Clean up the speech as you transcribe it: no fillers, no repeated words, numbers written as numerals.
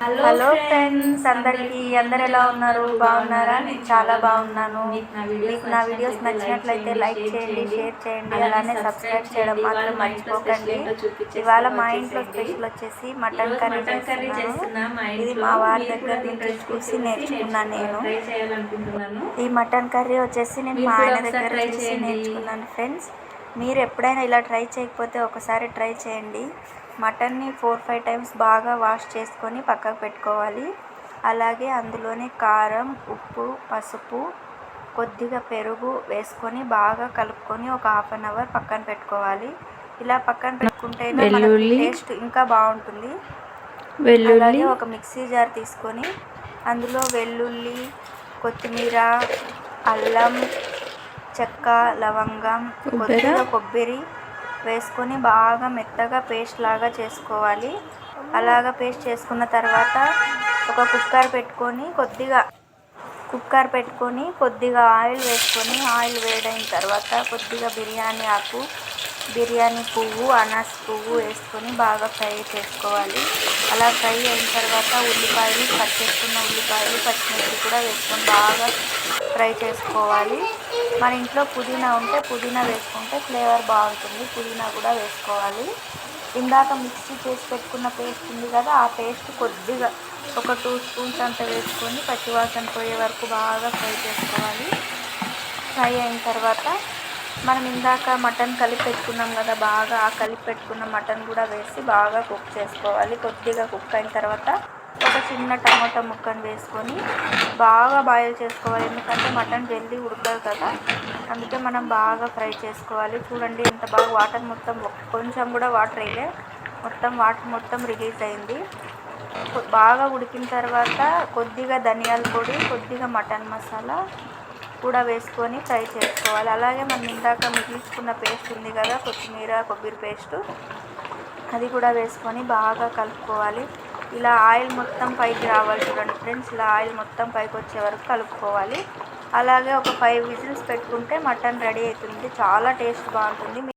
Hello friends, అందరు ఎలా ఉన్నారు? బాగున్నారా? నేను చాలా బాగున్నాను. మీకు నా వీడియోస్ నచ్చినట్లయితే లైక్ చేయండి, షేర్ చేయండి, అలానే సబ్స్క్రైబ్ చేయడం మాత్రం మర్చిపోకండి. ఇవాళ మా ఇంట్లో స్పెషల్ వచ్చేసి మటన్ కర్రీ చేస్తున్నాను. ఇది మా వారి దగ్గర నుంచి చూసి నేర్చుకున్నాను నేను. ఈ మటన్ కర్రీ వచ్చేసి నేను మా ఆయన దగ్గర చూసి నేర్చుకున్నాను ఫ్రెండ్స్. మీరు ఎప్పుడైనా ఇలా ట్రై చేయకపోతే ఒకసారి ట్రై చేయండి. మటన్ని 4-5 టైమ్స్ బాగా వాష్ చేసుకొని పక్కకు పెట్టుకోవాలి. అలాగే అందులోనే కారం, ఉప్పు, పసుపు, కొద్దిగా పెరుగు వేసుకొని బాగా కలుపుకొని ఒక 1/2 అవర్ పక్కన పెట్టుకోవాలి. ఇలా పక్కన పెట్టుకుంటేనే మనకి టేస్ట్ ఇంకా బాగుంటుంది. అలాగే ఒక మిక్సీ జార్ తీసుకొని అందులో వెల్లుల్లి, కొత్తిమీర, అల్లం, చెక్క, లవంగం, కొద్దిగా కొబ్బరి వేసుకొని బాగా మెత్తగా పేస్ట్ లాగా చేసుకోవాలి. అలాగా పేస్ట్ చేసుకున్న తర్వాత ఒక కుక్కర్ పెట్టుకొని కొద్దిగా ఆయిల్ వేసుకొని, ఆయిల్ వేడైన తర్వాత కొద్దిగా బిర్యానీ ఆకు, బిర్యానీ పువ్వు, అనాస్ పువ్వు వేసుకొని బాగా ఫ్రై చేసుకోవాలి. అలా ఫ్రై అయిన తర్వాత కట్ చేసుకున్న ఉల్లిపాయలు, పచ్చిమిర్చి కూడా వేసుకొని బాగా ఫ్రై చేసుకోవాలి. మన ఇంట్లో పుదీనా ఉంటే పుదీనా వేసుకుంటే ఫ్లేవర్ బాగుంటుంది. పుదీనా కూడా వేసుకోవాలి. ఇందాక మిక్సీ చేసి పెట్టుకున్న పేస్ట్ ఉంది కదా, ఆ పేస్ట్ కొద్దిగా ఒక 2 స్పూన్స్ అంత వేసుకొని పచ్చివాసన పోయే వరకు బాగా ఫ్రై చేసుకోవాలి. ఫ్రై అయిన తర్వాత మనం ఇందాక మటన్ కలిపి పెట్టుకున్నాం కదా, బాగా ఆ కలిపి పెట్టుకున్న మటన్ కూడా వేసి బాగా కుక్ చేసుకోవాలి. కొద్దిగా కుక్ అయిన తర్వాత ఒక చిన్న టమాటా ముక్కను వేసుకొని బాగా బాయిల్ చేసుకోవాలి. ఎందుకంటే మటన్ జల్దీ ఉడకదు కదా, అందుకే మనం బాగా ఫ్రై చేసుకోవాలి. చూడండి ఎంత బాగా వాటర్ మొత్తం, కొంచెం కూడా వాటర్ వేయలే, వాటర్ మొత్తం రిలీజ్ అయింది. బాగా ఉడికిన తర్వాత కొద్దిగా ధనియాల పొడి, కొద్దిగా మటన్ మసాలా కూడా వేసుకొని ఫ్రై చేసుకోవాలి. అలాగే మనం ఇందాక మిగిల్చుకున్న పేస్ట్ ఉంది కదా, కొత్తిమీర, కొబ్బరి పేస్టు, అది కూడా వేసుకొని బాగా కలుపుకోవాలి. ఇలా ఆయిల్ మొత్తం పైకి రావాలి. చూడండి ఫ్రెండ్స్, ఇలా ఆయిల్ మొత్తం పైకి వచ్చే వరకు కలుపుకోవాలి. అలాగే ఒక 5 విజిల్స్ పెట్టుకుంటే మటన్ రెడీ అవుతుంది. చాలా టేస్ట్ బాగుంటుంది.